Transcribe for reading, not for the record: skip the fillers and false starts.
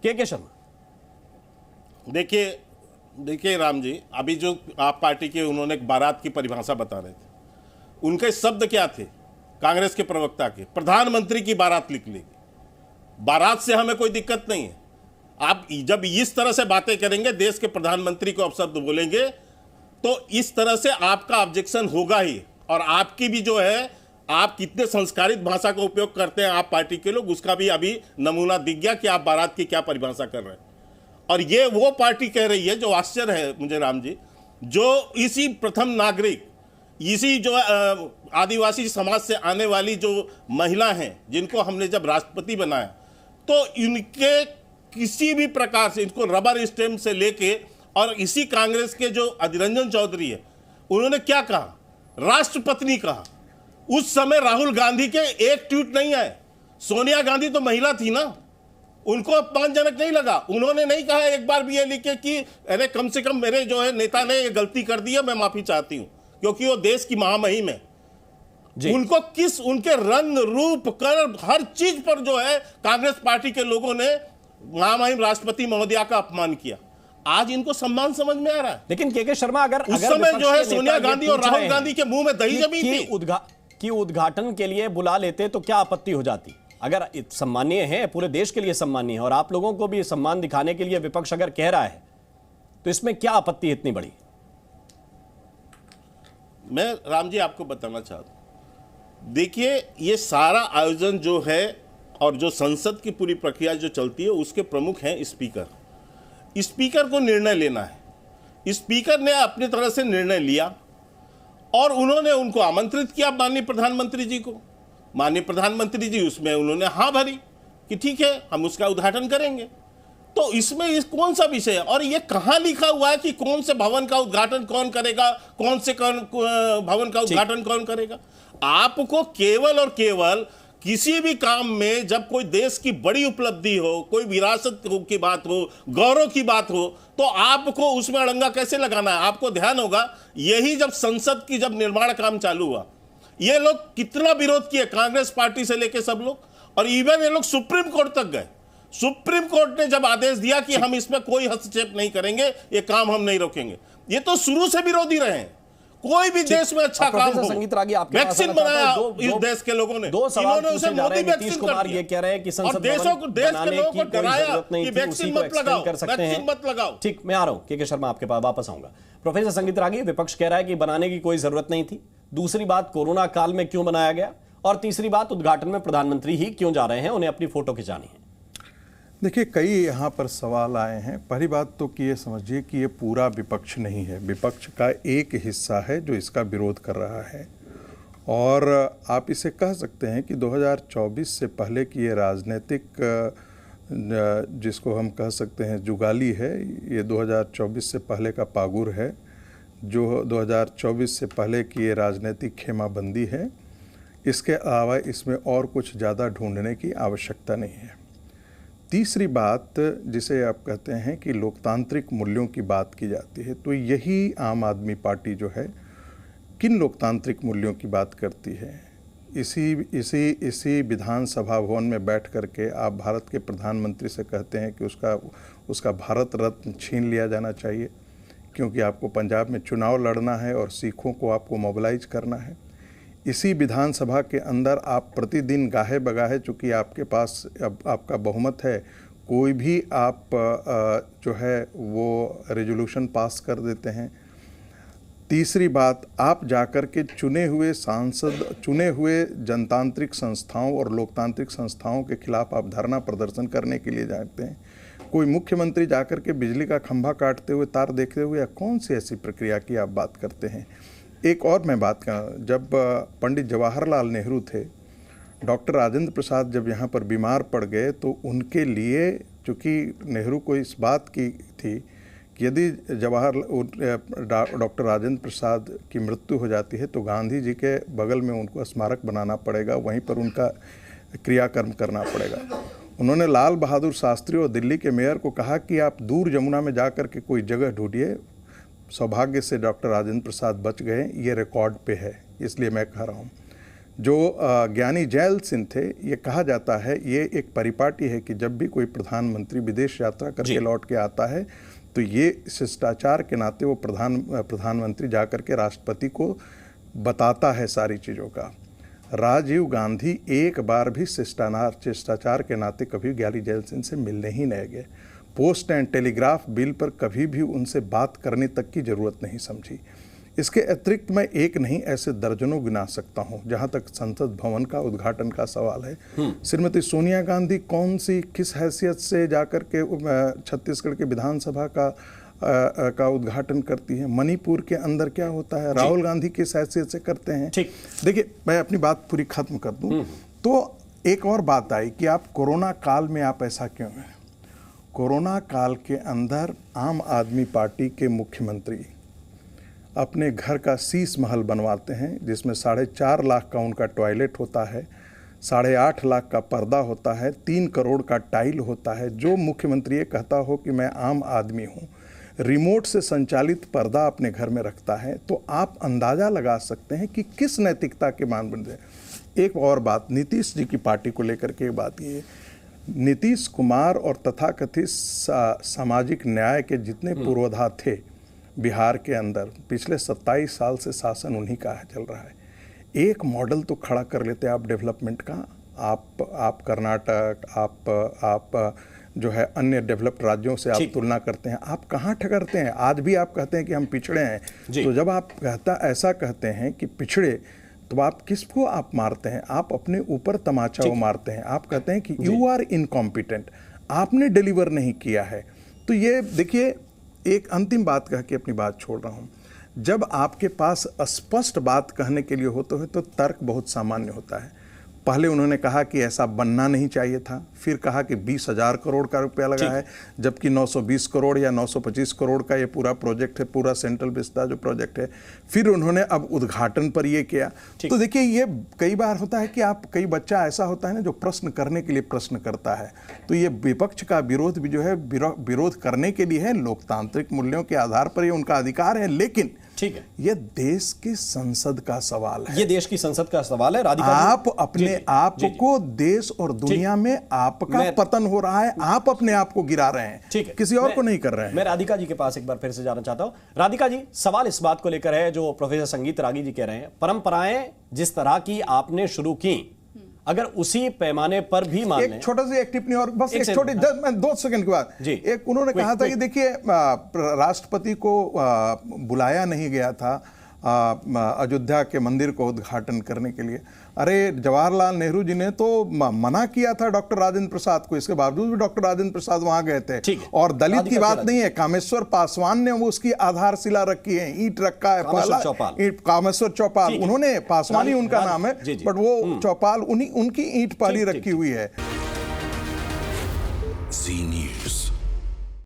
के शर्मा। देखिए देखिए राम जी, अभी जो आप पार्टी के उन्होंने एक बारात की परिभाषा बता रहे थे, उनके शब्द क्या थे कांग्रेस के प्रवक्ता के? प्रधानमंत्री की बारात लिख लेगी। बारात से हमें कोई दिक्कत नहीं है। आप जब इस तरह से बातें करेंगे, देश के प्रधानमंत्री को अपशब्द बोलेंगे, तो इस तरह से आपका ऑब्जेक्शन होगा ही। और आपकी भी जो है, आप कितने संस्कारित भाषा का उपयोग करते हैं आप पार्टी के लोग, उसका भी अभी नमूना दिख गया कि आप बारात की क्या परिभाषा कर रहे हैं। और ये वो पार्टी कह रही है, जो आश्चर्य है मुझे राम जी, जो इसी प्रथम नागरिक, इसी जो आदिवासी समाज से आने वाली जो महिला हैं, जिनको हमने जब राष्ट्रपति बनाया, तो इनके किसी भी प्रकार से इनको रबर स्टैम्प से लेके, और इसी कांग्रेस के जो अधीर रंजन चौधरी है, उन्होंने क्या कहा? राष्ट्रपत्नी कहा। उस समय राहुल गांधी के एक ट्वीट नहीं आए। सोनिया गांधी तो महिला थी ना, उनको अपमानजनक नहीं लगा। उन्होंने नहीं कहा एक बार भी ये लिखे कि अरे कम से कम मेरे जो है नेता ने ये गलती कर दी है, मैं माफी चाहती हूं, क्योंकि वो देश की महामहिम है। उनको किस, उनके रंग रूप कर हर चीज पर जो है कांग्रेस पार्टी के लोगों ने महामहिम राष्ट्रपति महोदया का अपमान किया। आज इनको सम्मान समझ में आ रहा है। लेकिन के शर्मा, अगर उस समय जो है सोनिया गांधी और राहुल गांधी के मुंह में दही जमी थी कि उद्घाटन के लिए बुला लेते तो क्या आपत्ति हो जाती? अगर सम्मानीय है, पूरे देश के लिए सम्मानीय है, और आप लोगों को भी सम्मान दिखाने के लिए विपक्ष अगर कह रहा है, तो इसमें क्या आपत्ति इतनी बड़ी? मैं राम जी आपको बताना चाहता हूं, देखिए ये सारा आयोजन जो है और जो संसद की पूरी प्रक्रिया जो चलती है, उसके प्रमुख हैं स्पीकर। स्पीकर को निर्णय लेना है। स्पीकर ने अपनी तरह से निर्णय लिया और उन्होंने उनको आमंत्रित किया, माननीय प्रधानमंत्री जी को। माननीय प्रधानमंत्री जी उसमें उन्होंने हाँ भरी कि ठीक है, हम उसका उद्घाटन करेंगे। तो इसमें कौन सा विषय है? और ये कहाँ लिखा हुआ है कि कौन से भवन का उद्घाटन कौन करेगा, कौन से भवन का उद्घाटन कौन करेगा? आपको केवल और केवल किसी भी काम में जब कोई देश की बड़ी उपलब्धि हो, कोई विरासत की बात हो, गौरव की बात हो, तो आपको उसमें अड़ंगा कैसे लगाना है? आपको ध्यान होगा, यही जब संसद की जब निर्माण काम चालू हुआ, ये लोग कितना विरोध किए, कांग्रेस पार्टी से लेके सब लोग, और इवन ये लोग सुप्रीम कोर्ट तक गए। सुप्रीम कोर्ट ने जब आदेश दिया कि हम इसमें कोई हस्तक्षेप नहीं करेंगे, ये काम हम नहीं रोकेंगे। ये तो शुरू से विरोधी रहे हैं। कोई भी देश में अच्छा काम हो, वैक्सीन बनाया इस देश के लोगों ने, इन्होंने उसे मोदी वैक्सीन कर दिया। ये कह रहे हैं कि और देश के लोगों को डराया कि वैक्सीन मत लगाओ, वैक्सीन मत लगाओ। ठीक, मैं आ रहा हूं के शर्मा, आपके पास वापस आऊंगा। प्रोफेसर संगीत रागी, विपक्ष कह रहा है कि बनाने की कोई जरूरत नहीं थी। दूसरी बात, कोरोना काल में क्यों बनाया गया? और तीसरी बात, उद्घाटन में प्रधानमंत्री ही क्यों जा रहे हैं, उन्हें अपनी फोटो खिंचानी है। देखिए, कई यहाँ पर सवाल आए हैं। पहली बात तो कि ये समझिए कि ये पूरा विपक्ष नहीं है, विपक्ष का एक हिस्सा है जो इसका विरोध कर रहा है। और आप इसे कह सकते हैं कि 2024 से पहले की ये राजनीतिक, जिसको हम कह सकते हैं जुगाली है, ये 2024 से पहले का पागुर है, जो 2024 से पहले की ये राजनीतिक खेमाबंदी है। इसके अलावा इसमें और कुछ ज़्यादा ढूंढने की आवश्यकता नहीं है। तीसरी बात, जिसे आप कहते हैं कि लोकतांत्रिक मूल्यों की बात की जाती है, तो यही आम आदमी पार्टी जो है किन लोकतांत्रिक मूल्यों की बात करती है? इसी विधानसभा भवन में बैठ करके आप भारत के प्रधानमंत्री से कहते हैं कि उसका भारत रत्न छीन लिया जाना चाहिए, क्योंकि आपको पंजाब में चुनाव लड़ना है और सिखों को आपको मोबिलाइज करना है। इसी विधानसभा के अंदर आप प्रतिदिन गाहे बगाहे, चूँकि आपके पास अब आपका बहुमत है, कोई भी आप जो है वो रेजोल्यूशन पास कर देते हैं। तीसरी बात, आप जाकर के चुने हुए सांसद, चुने हुए जनतांत्रिक संस्थाओं और लोकतांत्रिक संस्थाओं के खिलाफ आप धरना प्रदर्शन करने के लिए जाते हैं। कोई मुख्यमंत्री जाकर के बिजली का खंभा काटते हुए, तार देखते हुए, या कौन सी ऐसी प्रक्रिया की आप बात करते हैं? एक और मैं बात करूँ, जब पंडित जवाहरलाल नेहरू थे, डॉक्टर राजेंद्र प्रसाद जब यहाँ पर बीमार पड़ गए, तो उनके लिए, चूँकि नेहरू को इस बात की थी कि यदि डॉक्टर राजेंद्र प्रसाद की मृत्यु हो जाती है तो गांधी जी के बगल में उनको स्मारक बनाना पड़ेगा, वहीं पर उनका क्रियाकर्म करना पड़ेगा। उन्होंने लाल बहादुर शास्त्री और दिल्ली के मेयर को कहा कि आप दूर जमुना में जाकर के कोई जगह ढूंढिए। सौभाग्य से डॉक्टर राजेंद्र प्रसाद बच गए, ये रिकॉर्ड पे है, इसलिए मैं कह रहा हूँ। जो ज्ञानी जैल सिंह थे, ये कहा जाता है ये एक परिपाटी है कि जब भी कोई प्रधानमंत्री विदेश यात्रा करके लौट के आता है तो ये शिष्टाचार के नाते वो प्रधानमंत्री जाकर के राष्ट्रपति को बताता है सारी चीज़ों का। राजीव गांधी एक बार भी शिष्टाचार के नाते कभी ज्ञानी जैल सिंह से मिलने ही नहीं गए। पोस्ट एंड टेलीग्राफ बिल पर कभी भी उनसे बात करने तक की ज़रूरत नहीं समझी। इसके अतिरिक्त मैं एक नहीं ऐसे दर्जनों गिना सकता हूं। जहां तक संसद भवन का उद्घाटन का सवाल है, श्रीमती सोनिया गांधी कौन सी किस हैसियत से जाकर के छत्तीसगढ़ के विधानसभा का उद्घाटन करती है? मणिपुर के अंदर क्या होता है? राहुल गांधी किस हैसियत से करते हैं? देखिए, मैं अपनी बात पूरी खत्म कर दूं तो एक और बात आई कि आप कोरोना काल में आप ऐसा क्यों हैं? कोरोना काल के अंदर आम आदमी पार्टी के मुख्यमंत्री अपने घर का शीश महल बनवाते हैं जिसमें 4.5 लाख का उनका टॉयलेट होता है, 8.5 लाख का पर्दा होता है, 3 करोड़ का टाइल होता है। जो मुख्यमंत्री ये कहता हो कि मैं आम आदमी हूँ, रिमोट से संचालित पर्दा अपने घर में रखता है, तो आप अंदाज़ा लगा सकते हैं कि किस नैतिकता के मानदंड है। एक और बात नीतीश जी की पार्टी को लेकर के बात ये, नीतीश कुमार और तथाकथित सामाजिक न्याय के जितने पूर्वाधार थे बिहार के अंदर, पिछले 27 साल से शासन उन्हीं का चल रहा है। एक मॉडल तो खड़ा कर लेते हैं आप डेवलपमेंट का। आप कर्नाटक, आप जो है अन्य डेवलप्ड राज्यों से आप तुलना करते हैं, आप कहाँ ठहरते हैं? आज भी आप कहते हैं कि हम पिछड़े हैं। तो जब आप ऐसा कहते हैं कि पिछड़े, तो आप किसको आप मारते हैं? आप अपने ऊपर तमाचा मारते हैं। आप कहते हैं कि यू आर इनकॉम्पिटेंट, आपने डिलीवर नहीं किया है। तो ये देखिए, एक अंतिम बात कह के अपनी बात छोड़ रहा हूँ। जब आपके पास स्पष्ट बात कहने के लिए होता है तो तर्क बहुत सामान्य होता है। पहले उन्होंने कहा कि ऐसा बनना नहीं चाहिए था, फिर कहा कि 20,000 करोड़ का रुपया लगा है, जबकि 920 करोड़ या 925 करोड़ का ये पूरा प्रोजेक्ट है, पूरा सेंट्रल विस्ता जो प्रोजेक्ट है। फिर उन्होंने अब उद्घाटन पर ये किया। तो देखिए, ये कई बार होता है कि कई बच्चा ऐसा होता है ना जो प्रश्न करने के लिए प्रश्न करता है। तो ये विपक्ष का विरोध भी जो है विरोध करने के लिए है, लोकतांत्रिक मूल्यों के आधार पर ये उनका अधिकार है। लेकिन ठीक है, ये देश की संसद का सवाल है। ये देश की संसद का सवाल है। राधिका, आप अपने आप को देश और दुनिया में आपका पतन हो रहा है, आप अपने आप को गिरा रहे हैं, ठीक है, किसी और को नहीं कर रहे हैं। मैं राधिका जी के पास एक बार फिर से जाना चाहता हूं। राधिका जी, सवाल इस बात को लेकर है जो प्रोफेसर संगीत रागी जी कह रहे हैं, परंपराएं जिस तरह की आपने शुरू की, अगर उसी पैमाने पर भी मान लें। एक छोटा सा एक टिप्पणी और बस एक छोटी 2 सेकंड के बाद। एक उन्होंने कहा था कि देखिए, राष्ट्रपति को बुलाया नहीं गया था अयोध्या के मंदिर को उद्घाटन करने के लिए। अरे, जवाहरलाल नेहरू जी ने तो मना किया था डॉक्टर राजेंद्र प्रसाद को, इसके बावजूद भी डॉक्टर राजेंद्र प्रसाद वहां गए थे। और दलित की बात नहीं है, कामेश्वर पासवान ने वो उसकी आधारशिला रखी है, ईंट रखा है, कामेश्वर चौपाल, उन्होंने, पासवान ही उनका नाम है, बट वो चौपाल उनकी ईंट पहली रखी हुई है। जी न्यूज़।